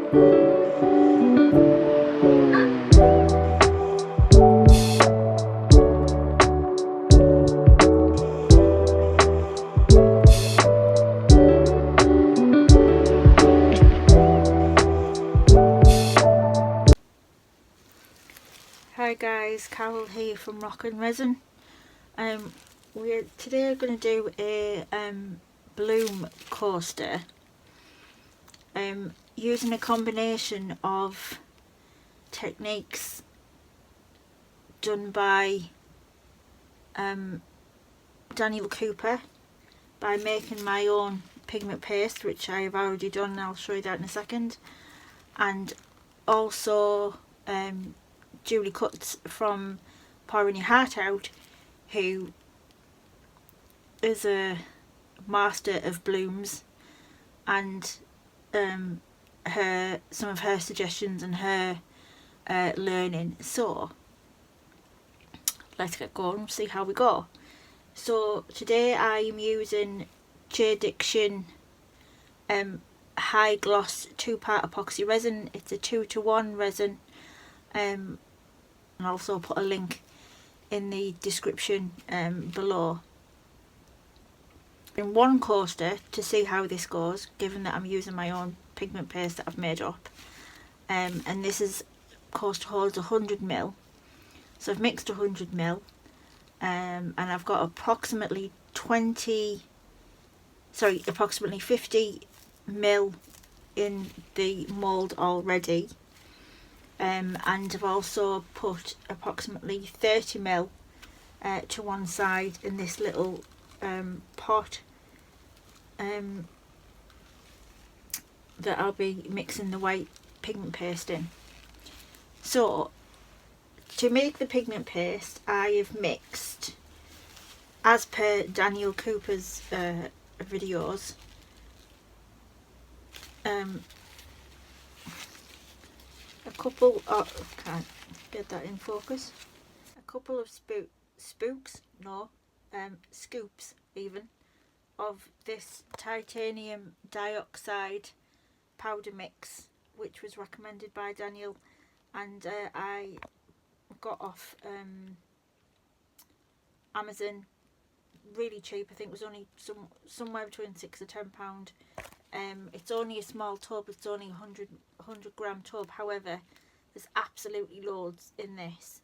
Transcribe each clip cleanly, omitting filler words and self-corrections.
Hi guys, Carol here from Resin. We're today going to do a bloom coaster using a combination of techniques done by Daniel Cooper by making my own pigment paste, which I have already done and I'll show you that in a second, and also Julie Cuts from Pouring Your Heart Out, who is a master of blooms, and some of her suggestions and her learning. So let's get going and see how we go. So today I am using J Diction high gloss 2-part epoxy resin. It's a 2-to-1 resin, and I'll also put a link in the description below. In one coaster to see how this goes, given that I'm using my own pigment paste that I've made up, and this is coaster holds 100ml, so I've mixed 100ml, and I've got approximately 50ml in the mould already. And I've also put approximately 30ml to one side in this little pot that I'll be mixing the white pigment paste in. So to make the pigment paste, I have mixed, as per Daniel Cooper's videos, a couple of, can't get that in focus, a couple of scoops even, of this titanium dioxide powder mix, which was recommended by Daniel, and I got off Amazon really cheap. I think it was only somewhere between £6 or £10. It's only a small tub, it's only 100 gram tub, however there's absolutely loads in this,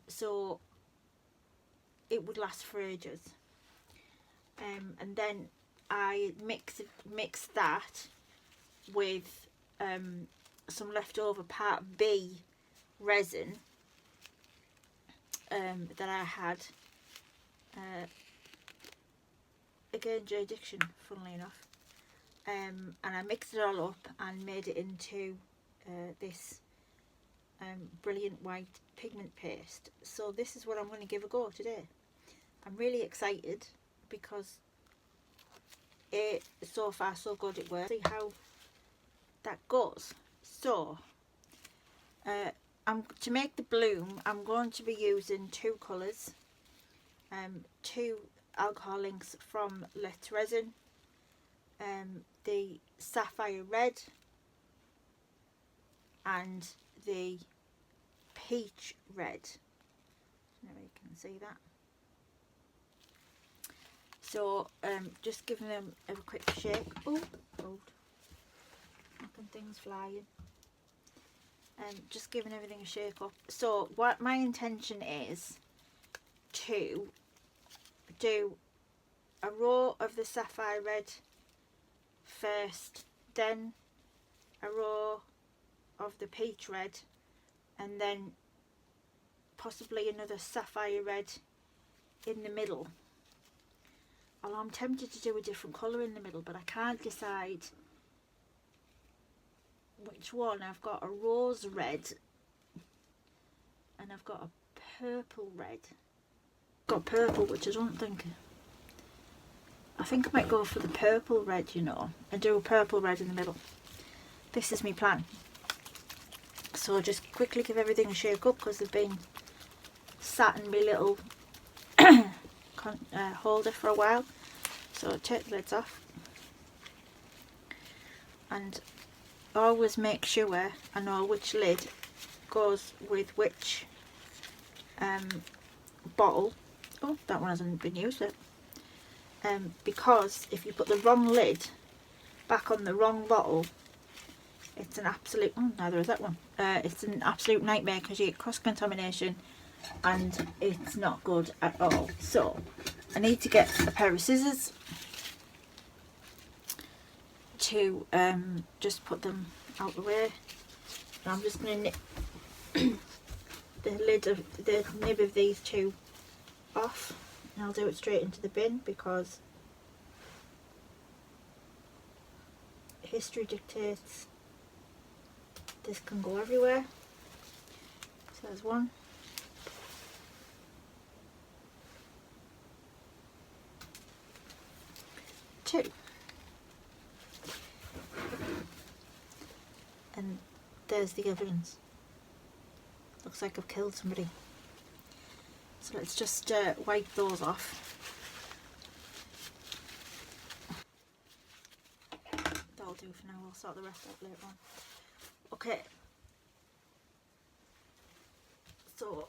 so it would last for ages. And then I mix that with some leftover part B resin that I had, again J Diction, funnily enough, and I mixed it all up and made it into this brilliant white pigment paste. So this is what I'm going to give a go today. I'm really excited because so far so good it works. See how that goes. So to make the bloom, I'm going to be using two colours, two alcohol inks from Let's Resin, the sapphire red and the peach red. Now you can see that. So just giving them a quick shake. Oh, knocking things flying. Just giving everything a shake up. So what my intention is to do a row of the sapphire red first, then a row of the peach red, and then possibly another sapphire red in the middle. Although I'm tempted to do a different colour in the middle, but I can't decide which one. I've got a rose red and I've got a purple red. Got purple, which I don't think, I think I might go for the purple red, you know, and do a purple red in the middle. This is my plan. So just quickly give everything a shake up because they've been sat in my little holder for a while. So take the lids off and always make sure I know which lid goes with which bottle. Oh, that one hasn't been used yet. Because if you put the wrong lid back on the wrong bottle, it's an absolute, oh, neither is that one. It's an absolute nightmare because you get cross-contamination and it's not good at all. So I need to get a pair of scissors to just put them out the way. And I'm just going to nip the lid of the nib of these two off, and I'll do it straight into the bin because history dictates this can go everywhere. So there's one. Two. And there's the evidence. Looks like I've killed somebody. So let's just wipe those off. That'll do for now, we'll sort the rest out later on. Okay. So,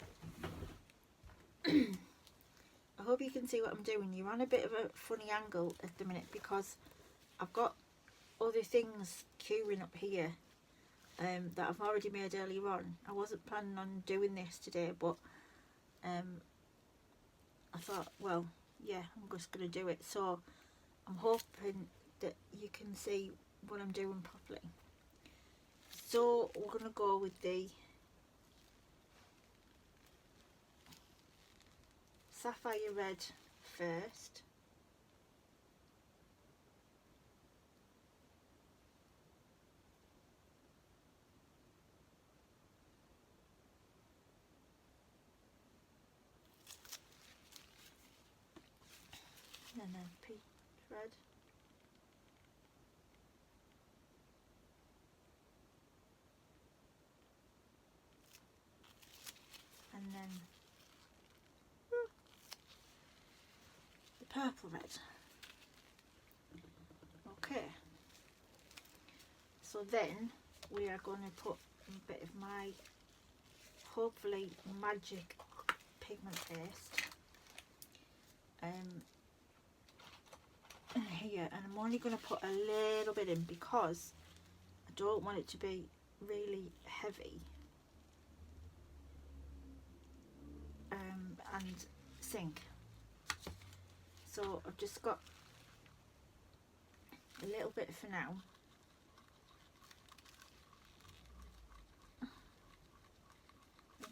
I hope you can see what I'm doing. You're on a bit of a funny angle at the minute because I've got other things queuing up here that I've already made earlier on. I wasn't planning on doing this today, but I thought, well, yeah, I'm just going to do it. So I'm hoping that you can see what I'm doing properly. So we're going to go with the sapphire red first. And then peach red. And then the purple red. Okay. So then we are going to put a bit of my hopefully magic pigment paste in here, and I'm only going to put a little bit in because I don't want it to be really heavy and sink. So I've just got a little bit for now. I'll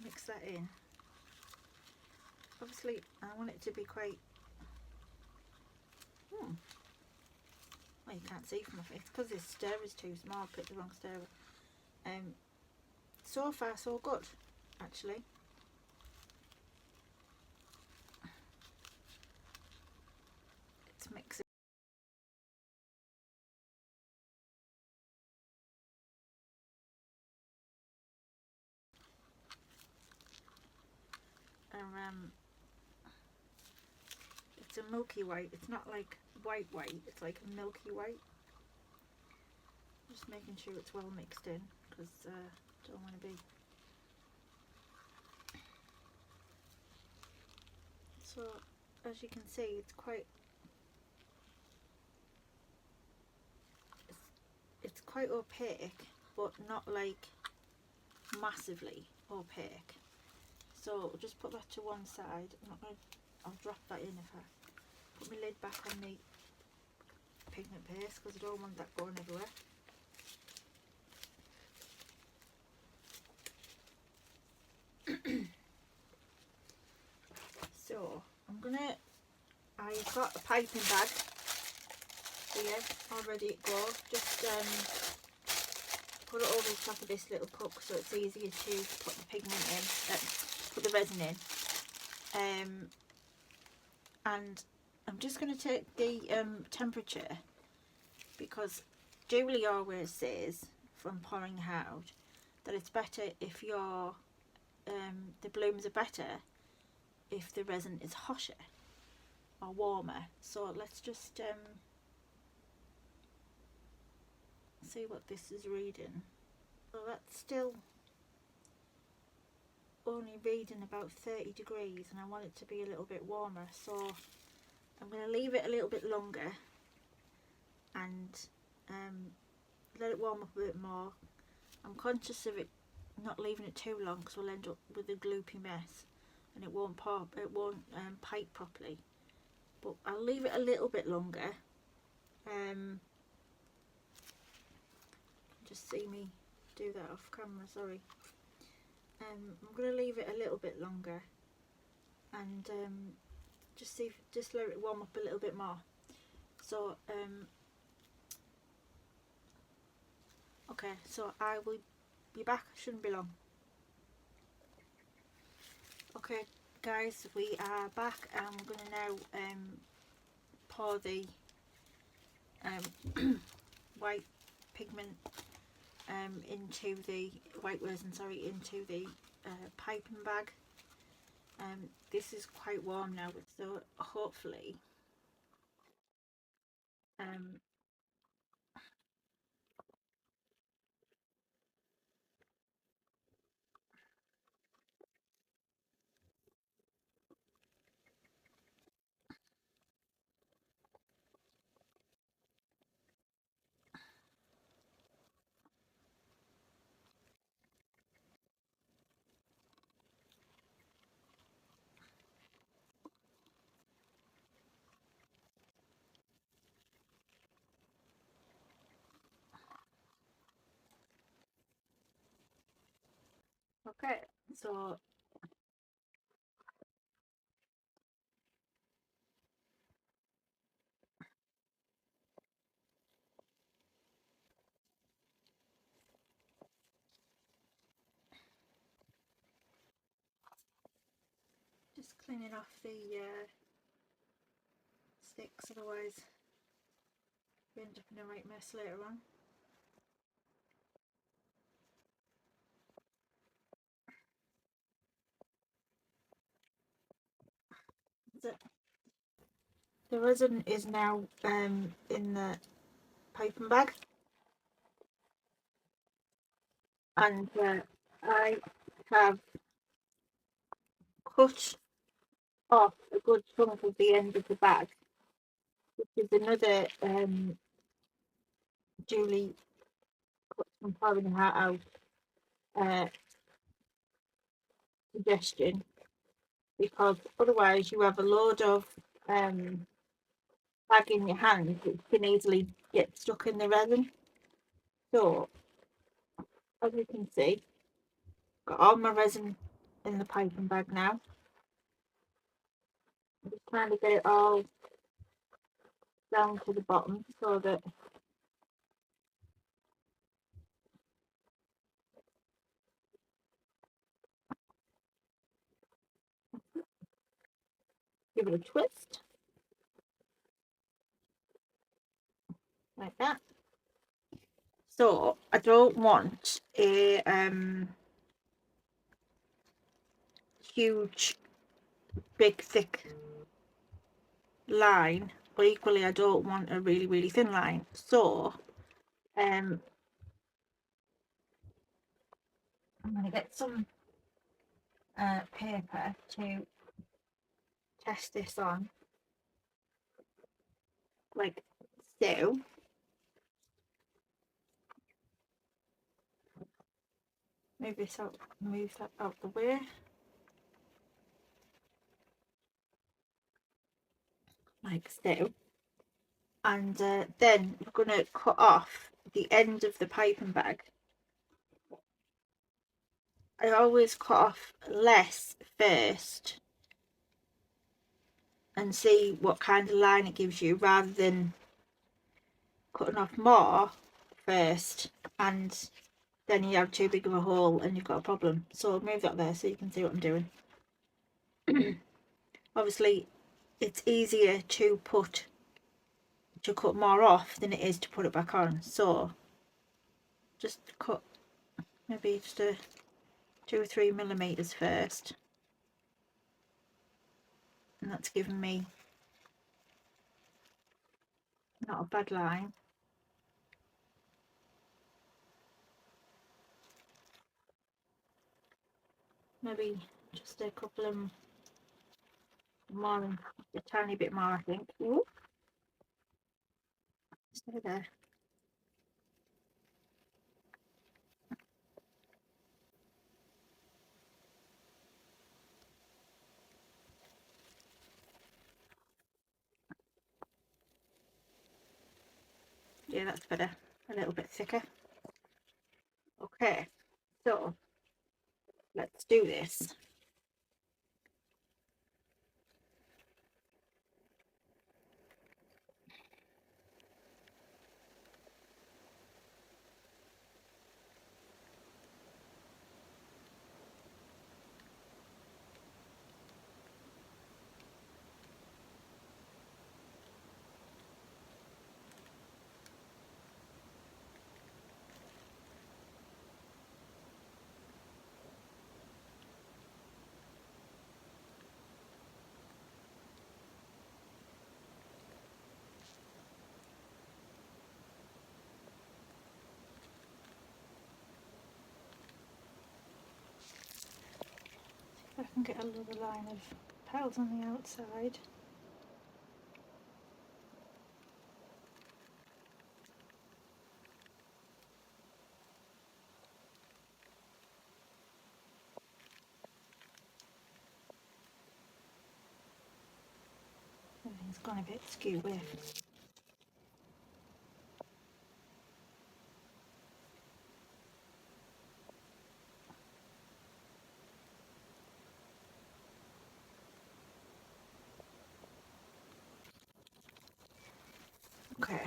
mix that in. Obviously I want it to be quite well, you can't see from my face because this stir is too small. I picked the wrong stirrer. So far so good, actually. Let's mix it. It's a milky white. It's not like white, it's like a milky white. Just making sure it's well mixed in because I don't want to be. So as you can see, it's quite it's quite opaque, but not like massively opaque. So we'll just put that to one side. I'll drop that in if I put my lid back on the pigment paste because I don't want that going everywhere. So I've got a piping bag here all ready to go. Just put it over the top of this little cup so it's easier to put the pigment in, put the resin in. And I'm just going to take the temperature because Julie always says from pouring out that it's better if your the blooms are better if the resin is hotter or warmer. So let's just see what this is reading. So that's still only reading about 30 degrees, and I want it to be a little bit warmer, so I'm going to leave it a little bit longer and let it warm up a bit more. I'm conscious of it not leaving it too long because we'll end up with a gloopy mess and it won't pop, it won't pipe properly, but I'll leave it a little bit longer. Just see me do that off camera, sorry. I'm going to leave it a little bit longer and just let it warm up a little bit more. So okay, so I will be back, shouldn't be long. Okay guys, we are back and I'm going to now pour the white pigment into the white resin, sorry, into the piping bag. This is quite warm now, so hopefully okay, so just cleaning off the sticks, otherwise we end up in a right mess later on. The resin is now in the piping bag, and I have cut off a good chunk of the end of the bag, which is another Julie cut from pouring the heart out suggestion, because otherwise you have a load of bag in your hand which can easily get stuck in the resin. So as you can see, got all my resin in the piping bag now. I'm just trying to get it all down to the bottom so that give it a twist like that. So I don't want a huge big thick line, but equally I don't want a really thin line, so I'm going to get some paper to test this on, like so. Move this out, move that out the way, like so. And then we're going to cut off the end of the piping bag. I always cut off less first and see what kind of line it gives you, rather than cutting off more first and then you have too big of a hole and you've got a problem. So I'll move that there so you can see what I'm doing. Obviously it's easier to cut more off than it is to put it back on, so just cut maybe just a 2 or 3 millimeters first, and that's given me not a bad line. maybe just a couple of more, a tiny bit more, I think. Ooh. Stay there. Yeah, that's better. A little bit thicker. Okay, so let's do this. If I can get a little line of petals on the outside. Everything's gone a bit skew with. Okay.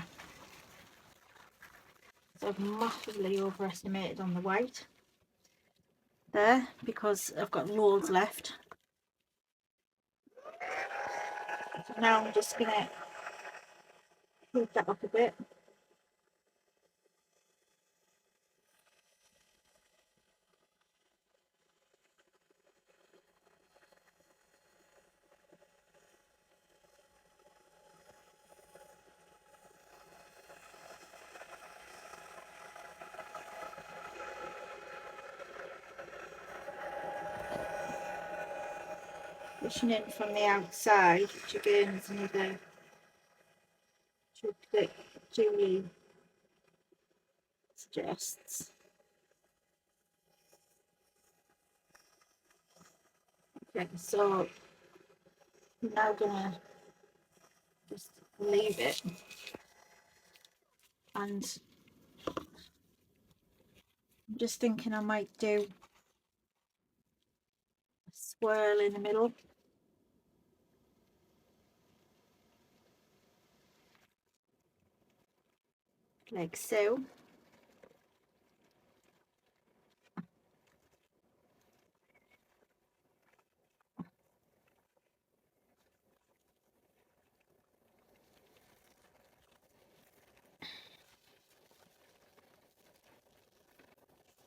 So I've massively overestimated on the white there because I've got loads left. So now I'm just gonna heat that up a bit. Pushing in from the outside, which again is another trick that Julie suggests. Okay, so I'm now gonna just leave it, and I'm just thinking I might do a swirl in the middle, like so.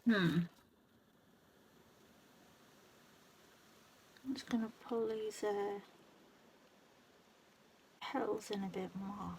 I'm just gonna pull these petals in a bit more.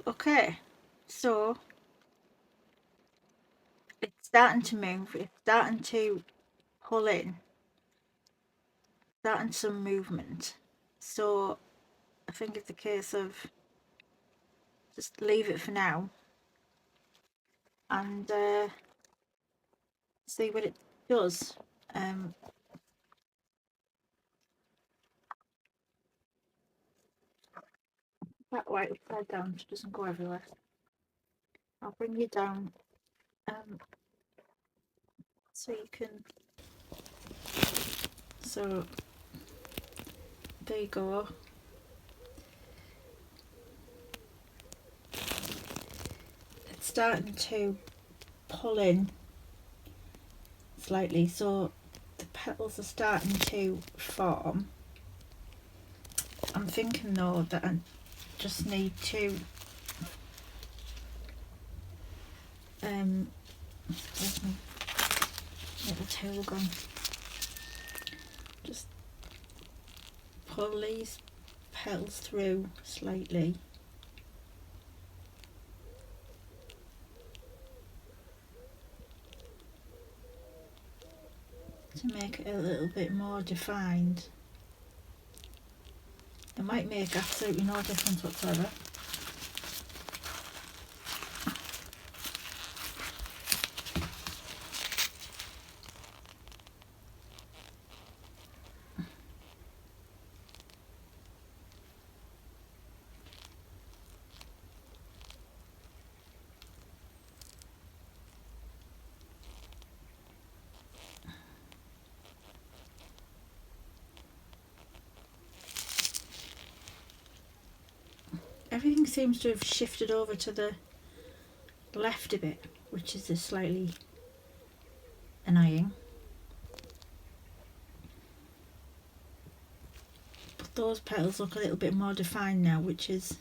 Okay, so it's starting to move, it's starting to pull in, starting some movement. So I think it's a case of just leave it for now and see what it does. That white upside down, it doesn't go everywhere. I'll bring you down so you can. So there you go. It's starting to pull in slightly, so the petals are starting to form. I'm thinking though that I just need to where's my little tool gone? Just pull these petals through slightly. To make it a little bit more defined. It might make absolutely no difference whatsoever. Everything seems to have shifted over to the left a bit, which is slightly annoying. But those petals look a little bit more defined now, which is,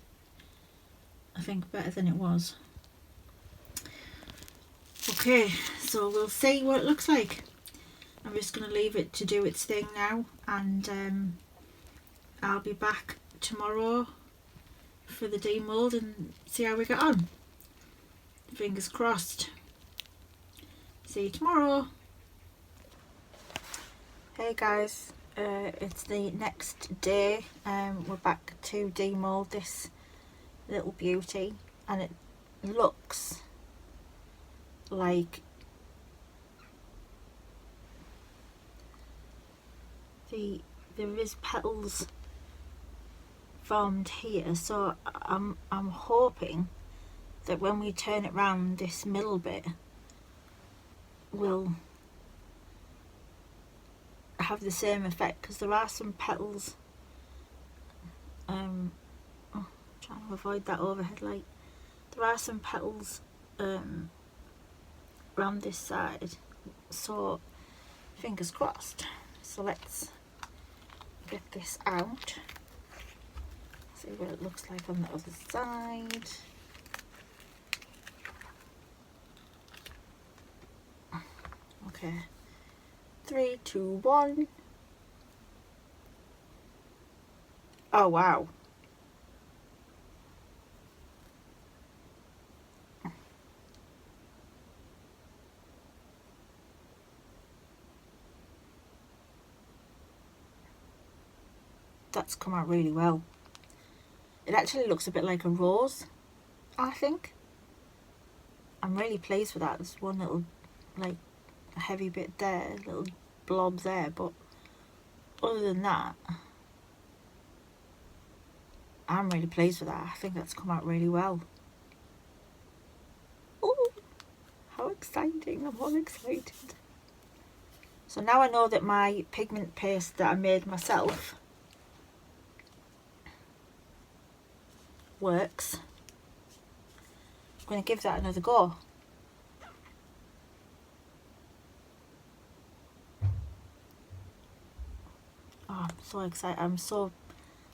I think, better than it was. Okay, so we'll see what it looks like. I'm just going to leave it to do its thing now, and I'll be back tomorrow for the demold and see how we get on. Fingers crossed. See you tomorrow. Hey guys, it's the next day. We're back to demold this little beauty, and it looks like there is petals formed here, so I'm hoping that when we turn it round, this middle bit will have the same effect, because there are some petals trying to avoid that overhead light. There are some petals around this side, so fingers crossed. So let's get this out, see what it looks like on the other side. Okay, 3, 2, 1. Oh wow. That's come out really well. It actually looks a bit like a rose, I think. I'm really pleased with that. There's one little like heavy bit there, little blob there, but other than that, I'm really pleased with that. I think that's come out really well. Oh, how exciting. I'm all excited. So now I know that my pigment paste that I made myself works. I'm going to give that another go. Oh, I'm so excited. I'm so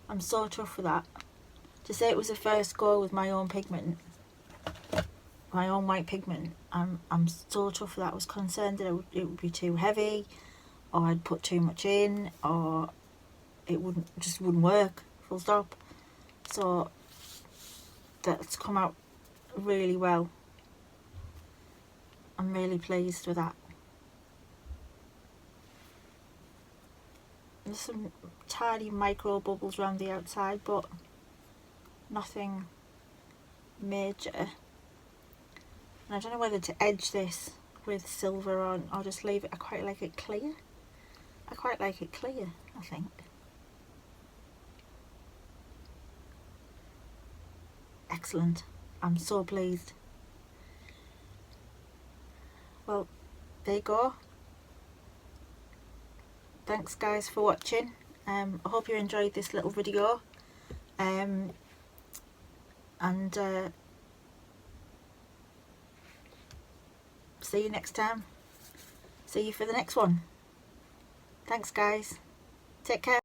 chuffed with that. To say it was the first go with my own pigment, my own white pigment, I'm so chuffed with that. I was concerned that it would be too heavy, or I'd put too much in, or it wouldn't work, full stop. So that's come out really well. I'm really pleased with that. There's some tiny micro bubbles around the outside, but nothing major. And I don't know whether to edge this with silver on, or just leave it. I quite like it clear. I quite like it clear, I think. Excellent. I'm so pleased. Well, there you go. Thanks guys for watching. I hope you enjoyed this little video. See you next time. See you for the next one. Thanks guys. Take care.